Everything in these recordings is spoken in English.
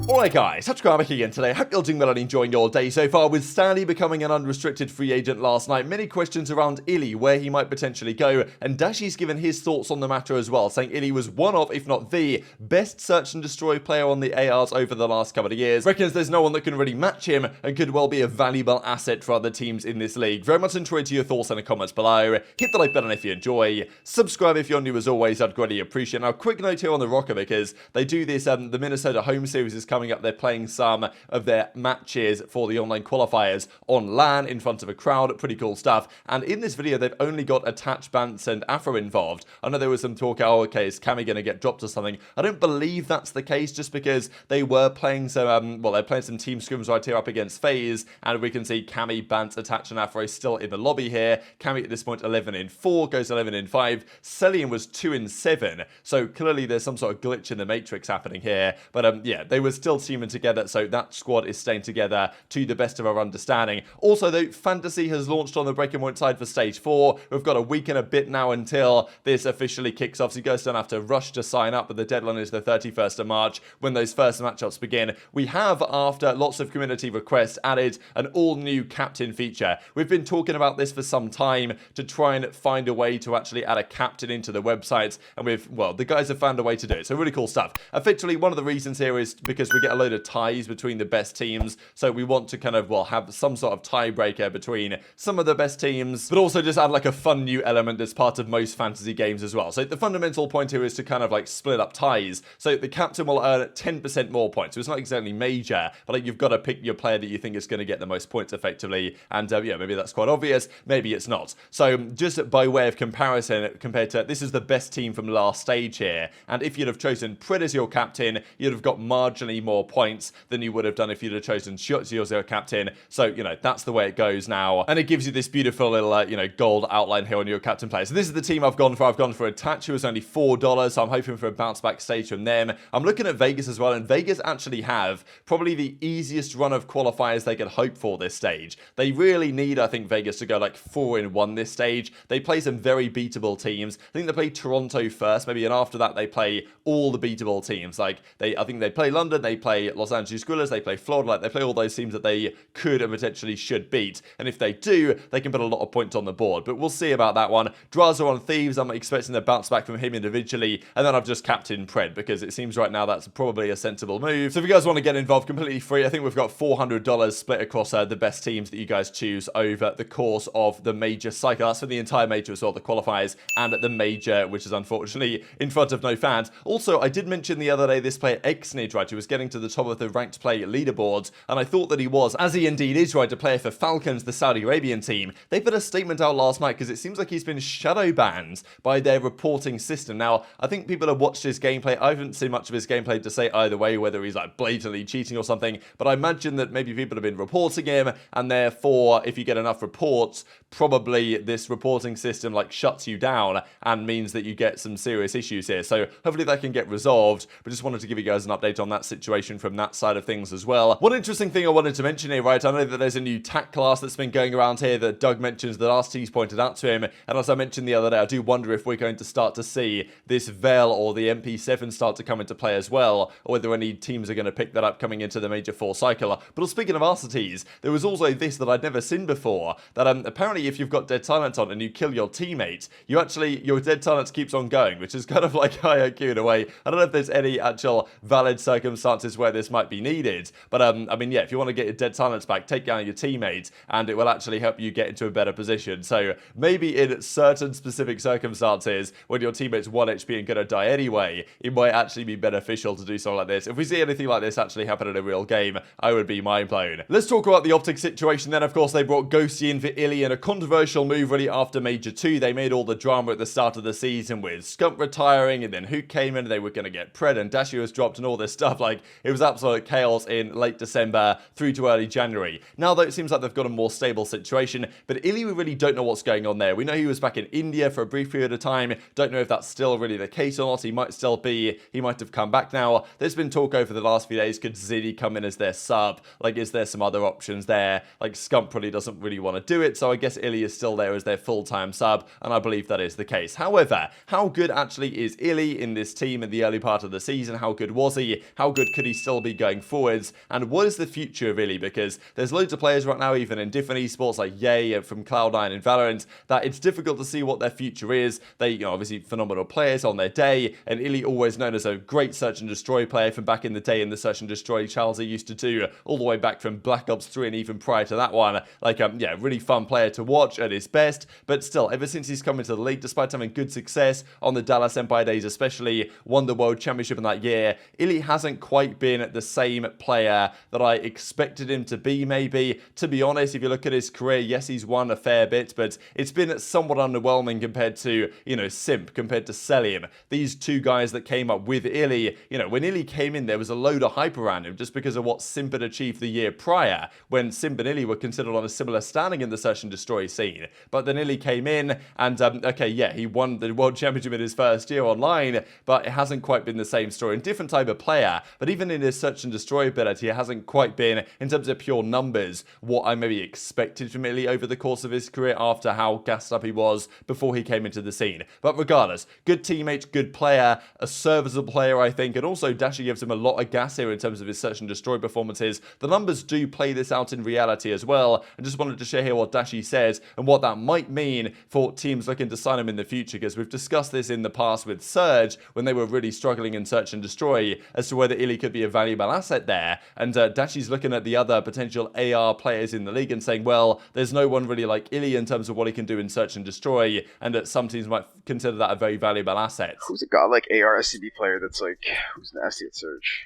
Alright guys, TacticalRab again today. Hope you're doing well and enjoying your day so far. With Standy becoming an unrestricted free agent last night, many questions around iLLeY, where he might potentially go, and Dashy's given his thoughts on the matter as well, saying iLLeY was one of, if not the, best search and destroy player on the ARs over the last couple of years. Reckons there's no one that can really match him and could well be a valuable asset for other teams in this league. Very much enjoyed your thoughts in the comments below. Hit the like button if you enjoy. Subscribe if you're new as always, I'd greatly appreciate it. Now, quick note here on the Rokkr, because they do this, the Minnesota home series is coming up. They're playing some of their matches for the online qualifiers on LAN in front of a crowd. Pretty cool stuff. And in this video, they've only got attached Bance and Afro involved. I know there was some talk, oh, okay, is Cammy going to get dropped or something? I don't believe that's the case, just because they were playing some, well, they're playing some team scrims right here up against FaZe, and we can see Cammy, Bance, attached, and Afro still in the lobby here. Cammy at this point 11-4, goes 11-5. Cellium was 2-7, so clearly there's some sort of glitch in the matrix happening here. But yeah, they were still teaming together, so that squad is staying together to the best of our understanding. Also, though, Fantasy has launched on the Breaking Point side for Stage 4. We've got a week and a bit now until this officially kicks off, so you guys don't have to rush to sign up, but the deadline is the 31st of March when those first matchups begin. We have, after lots of community requests, added an all-new captain feature. We've been talking about this for some time to try and find a way to actually add a captain into the websites, and well, the guys have found a way to do it, so really cool stuff. Effectively, one of the reasons here is because we get a load of ties between the best teams, so we want to kind of, well, have some sort of tiebreaker between some of the best teams, but also just add like a fun new element that's part of most fantasy games as well. So the fundamental point here is to kind of like split up ties, so the captain will earn 10% more points. So it's not exactly major, but like you've got to pick your player that you think is going to get the most points effectively, and yeah, maybe that's quite obvious, maybe it's not. So just by way of comparison, compared to, this is the best team from last stage here, and if you'd have chosen Pred as your captain, you'd have got marginally more points than you would have done if you'd have chosen Shotzzy as your captain. So, you know, that's the way it goes now. And it gives you this beautiful little, you know, gold outline here on your captain player. So this is the team I've gone for. I've gone for Attach, who was only $4, so I'm hoping for a bounce back stage from them. I'm looking at Vegas as well, and Vegas actually have probably the easiest run of qualifiers they could hope for this stage. They really need, I think, Vegas to go like 4-1 this stage. They play some very beatable teams. I think they play Toronto first, maybe, and after that they play all the beatable teams. Like, I think they play London, they play Los Angeles Guerrillas, they play Florida, like they play all those teams that they could and potentially should beat. And if they do, they can put a lot of points on the board. But we'll see about that one. Drazah on Thieves, I'm expecting a bounce back from him individually. And then I've just captained Pred, because it seems right now that's probably a sensible move. So if you guys want to get involved, completely free. I think we've got $400 split across the best teams that you guys choose over the course of the major cycle. That's for the entire major as well, the qualifiers, and the major, which is unfortunately in front of no fans. Also, I did mention the other day this player SnD, right, who was getting to the top of the ranked play leaderboards, and I thought that he was, as he indeed is, right, a player for Falcons, the Saudi Arabian team. They put a statement out last night because it seems like he's been shadow banned by their reporting system. Now, I think people have watched his gameplay. I haven't seen much of his gameplay to say either way, whether he's like blatantly cheating or something, but I imagine that maybe people have been reporting him, and therefore, if you get enough reports, probably this reporting system like shuts you down and means that you get some serious issues here. So hopefully that can get resolved, but just wanted to give you guys an update on that situation from that side of things as well. One interesting thing I wanted to mention here, right, I know that there's a new TAC class that's been going around here that Doug mentions that Arcitys pointed out to him, and as I mentioned the other day, I do wonder if we're going to start to see this Vel or the MP7 start to come into play as well, or whether any teams are going to pick that up coming into the Major 4 cycle. But speaking of Arcitys, there was also this that I'd never seen before, that apparently if you've got Dead Silence on and you kill your teammate, your Dead Silence keeps on going, which is kind of like high IQ in a way. I don't know if there's any actual valid circumstances where this might be needed, but I mean, yeah, if you want to get your Dead Silence back, take down your teammates, and it will actually help you get into a better position. So maybe in certain specific circumstances, when your teammate's 1 HP and gonna die anyway, it might actually be beneficial to do something like this. If we see anything like this actually happen in a real game, I would be mind blown. Let's talk about the OpTic situation then. Of course, they brought Ghosty in for iLLeY in a controversial move really after Major 2. They made all the drama at the start of the season with Scump retiring, and then Huke came in, and they were going to get Pred, and Dashy was dropped, and all this stuff. Like, it was absolute chaos in late December through to early January. Now, though, it seems like they've got a more stable situation, but iLLeY, we really don't know what's going on there. We know he was back in India for a brief period of time. Don't know if that's still really the case or not. He might still be. He might have come back now. There's been talk over the last few days, could Ziddy come in as their sub? Like, is there some other options there? Like, Scump probably doesn't really want to do it, so I guess iLLeY is still there as their full-time sub, and I believe that is the case. However, how good actually is iLLeY in this team in the early part of the season? How good was he? How good could he still be going forwards, and what is the future of iLLeY? Because there's loads of players right now, even in different esports like Ye from Cloud9 and Valorant, that it's difficult to see what their future is. They, you know, obviously phenomenal players on their day, and iLLeY always known as a great search and destroy player from back in the day in the search and destroy Shotzzy used to do, all the way back from Black Ops 3 and even prior to that one. Like, yeah, really fun player to watch at his best, but still, ever since he's come into the league, despite having good success on the Dallas Empire days especially, won the World Championship in that year, iLLeY hasn't quite been the same player that I expected him to be, maybe. To be honest, if you look at his career, yes, he's won a fair bit, but it's been somewhat underwhelming compared to, you know, Simp, compared to Cellium. These two guys that came up with iLLeY, you know, when iLLeY came in, there was a load of hype around him just because of what Simp had achieved the year prior, when Simp and iLLeY were considered on a similar standing in the search and destroy scene. But then iLLeY came in, and okay, yeah, he won the World Championship in his first year online, but it hasn't quite been the same story. And different type of player, but even in his search and destroy ability, it hasn't quite been, in terms of pure numbers, what I maybe expected from iLLeY over the course of his career after how gassed up he was before he came into the scene. But regardless, good teammate, good player, a serviceable player, I think, and also Dashy gives him a lot of gas here in terms of his search and destroy performances. The numbers do play this out in reality as well. I just wanted to share here what Dashy says and what that might mean for teams looking to sign him in the future, because we've discussed this in the past with Surge when they were really struggling in search and destroy as to whether iLLeY could be a valuable asset there. And Dashy's looking at the other potential AR players in the league and saying, well, there's no one really like iLLeY in terms of what he can do in search and destroy, and that some teams might consider that a very valuable asset. Who's a god like AR SnD player that's like, who's nasty at search?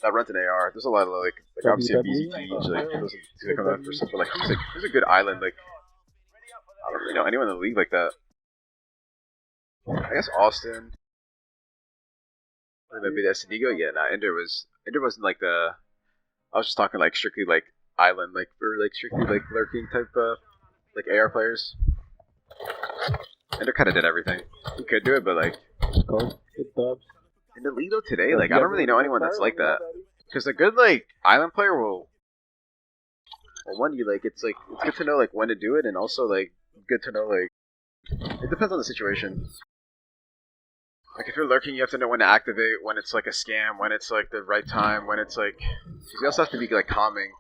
That runs an AR. There's a lot of like obviously aBeZy teams, like those that come out for stuff, but like who's a good island, like I don't really know anyone in the league like that. I guess Austin. Maybe the SnD go? Yeah, nah, Ender wasn't like the, I was just talking like strictly like island, like or like strictly like lurking type like AR players. Ender kinda did everything. He could do it, but like in the league though today, like I don't really know anyone that's like that. Because a good like island player will one, you like it's good to know like when to do it, and also like good to know like it depends on the situation. Like if you're lurking, you have to know when to activate, when it's like a scam, when it's like the right time, when it's like, because you also have to be like calming,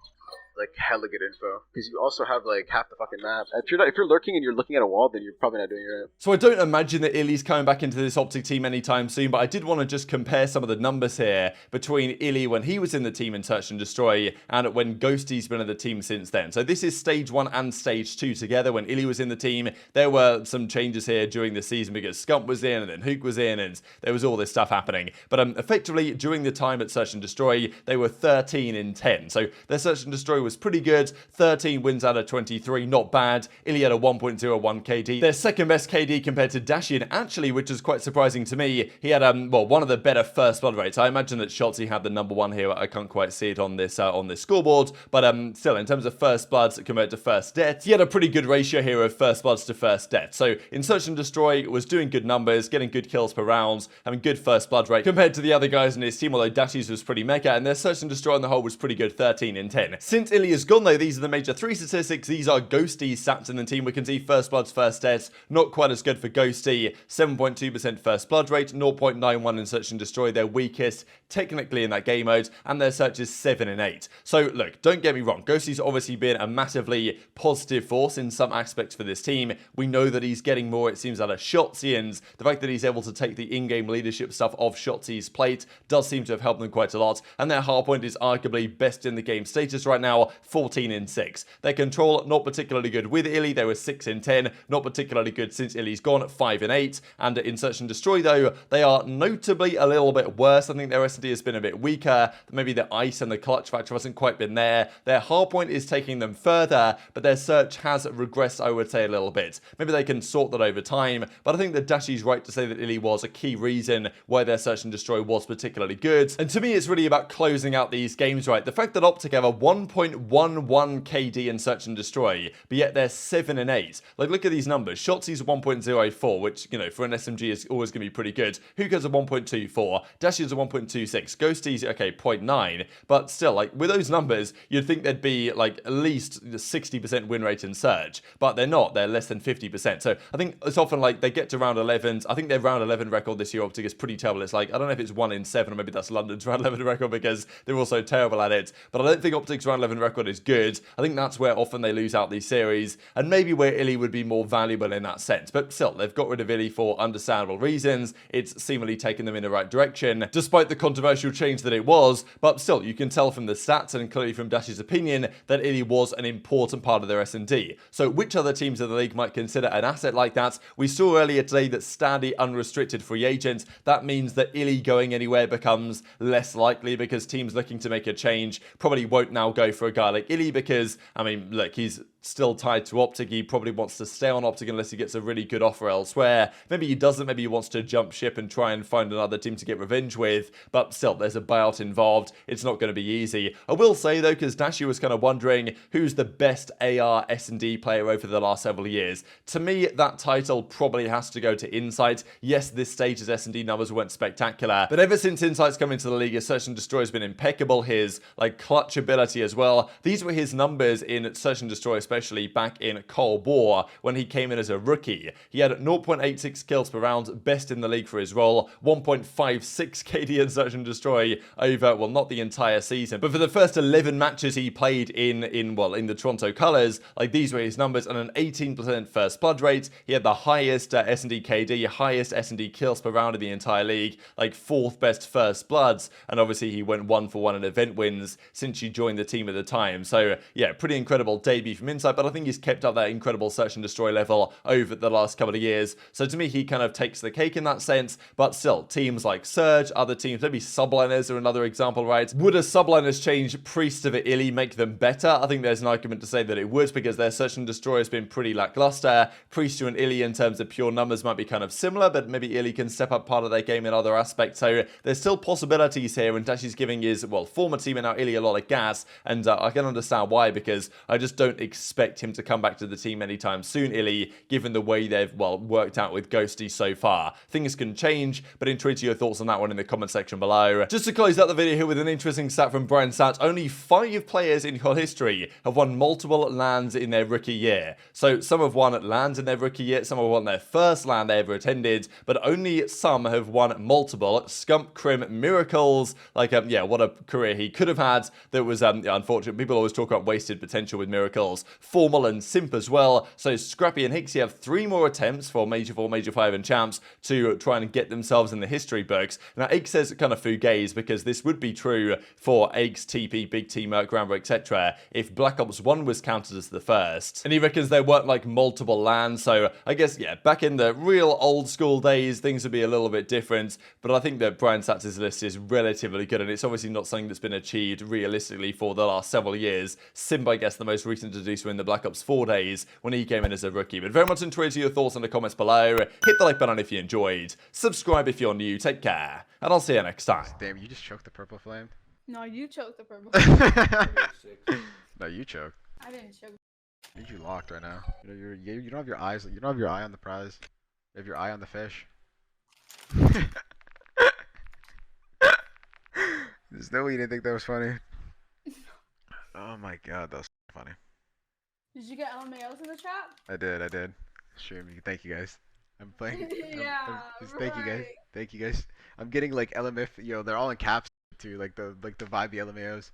like hella good info, because you also have like half the fucking map. If you're lurking and you're looking at a wall, then you're probably not doing it right. So I don't imagine that iLLeY's coming back into this OpTic team anytime soon, but I did want to just compare some of the numbers here between iLLeY when he was in the team in search and destroy and when Ghosty's been in the team since then. So this is stage 1 and stage 2 together. When iLLeY was in the team, there were some changes here during the season because Scump was in and then Huke was in, and there was all this stuff happening. But effectively during the time at search and destroy, they were 13 in 10. So their search and destroy was pretty good. 13 wins out of 23, not bad. iLLeY had a 1.01 KD. Their second best KD compared to Dashy, and actually, which was quite surprising to me, he had well, one of the better first blood rates. I imagine that Shotzzy had the number 1 here. I can't quite see it on this scoreboard, but still, in terms of first bloods compared to first deaths, he had a pretty good ratio here of first bloods to first deaths. So in search and destroy, was doing good numbers, getting good kills per rounds, having good first blood rate compared to the other guys in his team, although Dashy's was pretty mega, and their search and destroy on the whole was pretty good, 13 in 10. Since iLLeY has gone though, these are the major 3 statistics. These are Ghosty's stats in the team. We can see first bloods, first deaths, not quite as good for Ghosty. 7.2% first blood rate, 0.91 in search and destroy, their weakest technically in that game mode, and their search is 7 in 8. So look, don't get me wrong, Ghosty's obviously been a massively positive force in some aspects for this team. We know that he's getting more, it seems, out of Shotzzy, and the fact that he's able to take the in-game leadership stuff off Shotzi's plate does seem to have helped them quite a lot, and their hardpoint is arguably best in the game status right now, 14 in 6. Their control, not particularly good with iLLeY, they were 6 in 10, not particularly good since iLLeY's gone, 5 in 8, and in search and destroy though, they are notably a little bit worse. I think their SnD has been a bit weaker, maybe the ice and the clutch factor hasn't quite been there. Their hardpoint is taking them further, but their search has regressed, I would say, a little bit. Maybe they can sort that over time, but I think that Dashy's right to say that iLLeY was a key reason why their search and destroy was particularly good. And to me, it's really about closing out these games right. The fact that OpTic have a 1.1 1.11 KD in Search and Destroy, but yet they're 7 and 8. Like, look at these numbers. Shotzzy's 1.04, which, you know, for an SMG is always going to be pretty good. Huke has a 1.24. Dashy has a 1.26. Ghosty's, okay, 0.9. But still, like, with those numbers, you'd think there'd be, like, at least 60% win rate in Search. But they're not. They're less than 50%. So I think it's often, like, they get to round 11s. I think their round 11 record this year, OpTic, is pretty terrible. It's like, I don't know if it's 1 in 7, or maybe that's London's round 11 record because they're also terrible at it. But I don't think OpTic's round 11 record is good. I think that's where often they lose out these series, and maybe where iLLeY would be more valuable in that sense. But still, they've got rid of iLLeY for understandable reasons. It's seemingly taken them in the right direction, despite the controversial change that it was. But still, you can tell from the stats and clearly from Dashy's opinion that iLLeY was an important part of their SnD. So which other teams in the league might consider an asset like that? We saw earlier today that Standy unrestricted free agent. That means that iLLeY going anywhere becomes less likely because teams looking to make a change probably won't now go for a guy like iLLeY because, I mean, look, he's still tied to OpTic. He probably wants to stay on OpTic unless he gets a really good offer elsewhere. Maybe he doesn't. Maybe he wants to jump ship and try and find another team to get revenge with. But still, there's a buyout involved. It's not going to be easy. I will say, though, because Dashy was kind of wondering who's the best AR SnD player over the last several years. To me, that title probably has to go to Insight. Yes, this stage's SnD numbers weren't spectacular, but ever since Insight's come into the league, his Search and Destroy has been impeccable. His, like, clutch ability as well. These were his numbers in Search and Destroy, especially back in Cold War when he came in as a rookie. He had 0.86 kills per round, best in the league for his role, 1.56 KD in Search and Destroy over, well, not the entire season, but for the first 11 matches he played in the Toronto colours, like, these were his numbers, and an 18% first blood rate. He had the highest SnD KD, highest SnD kills per round in the entire league, like 4th best first bloods, and obviously he went 1 for 1 in event wins since he joined the team at the time. So yeah, pretty incredible debut from Insight, but I think he's kept up that incredible Search and Destroy level over the last couple of years. So to me, he kind of takes the cake in that sense, but still, teams like Surge, other teams, maybe Subliners are another example, right? Would a Subliners change Priest over iLLeY make them better? I think there's an argument to say that it would, because their Search and Destroy has been pretty lackluster. Priest and iLLeY in terms of pure numbers might be kind of similar, but maybe iLLeY can step up part of their game in other aspects. So there's still possibilities here, and Dashy's giving his, well, former team and now iLLeY a lot of gas, and I can understand why, because I just don't expect him to come back to the team anytime soon, iLLeY, given the way they've, well, worked out with Ghosty so far. Things can change, but intrigued to your thoughts on that one in the comment section below. Just to close out the video here with an interesting stat from Brian Sat, only 5 players in your history have won multiple LANs in their rookie year. So some have won LANs in their rookie year, some have won their first LAN they ever attended, but only some have won multiple. Scump, Crim, Miracles, like, yeah, what a career he could have had. That was unfortunate. People always talk about wasted potential with Miracles. Formal and Simp as well. So Scrappy and Hicksy have 3 more attempts for Major 4, Major 5 and Champs to try and get themselves in the history books. Now, Ake says kind of fugazi, because this would be true for Ake's TP, Big T, Merc, Rambo, etc. if Black Ops 1 was counted as the first. And he reckons there weren't, like, multiple LANs, so I guess, yeah, back in the real old school days, things would be a little bit different, but I think that Brian Sats' list is relatively good, and it's obviously not something that's been achieved realistically for the last several years. Simp, I guess, the most recent to do so in the Black Ops 4 days when he came in as a rookie. But very much intrigued to your thoughts in the comments below. Hit the like button if you enjoyed. Subscribe if you're new. Take care, and I'll see you next time. Damn, you just choked the purple flame? No, you choked the purple. No, you choked. I didn't choke. Need you locked right now. You don't have your eyes. You don't have your eye on the prize. You have your eye on the fish. There's no way you didn't think that was funny. Oh my god, that was funny. Did you get LMAOs in the chat? I did. Stream. Thank you guys. I'm playing. Yeah, Thank you guys. Thank you guys. I'm getting like LMF. Yo, they're all in caps too. Like the vibey LMAOs.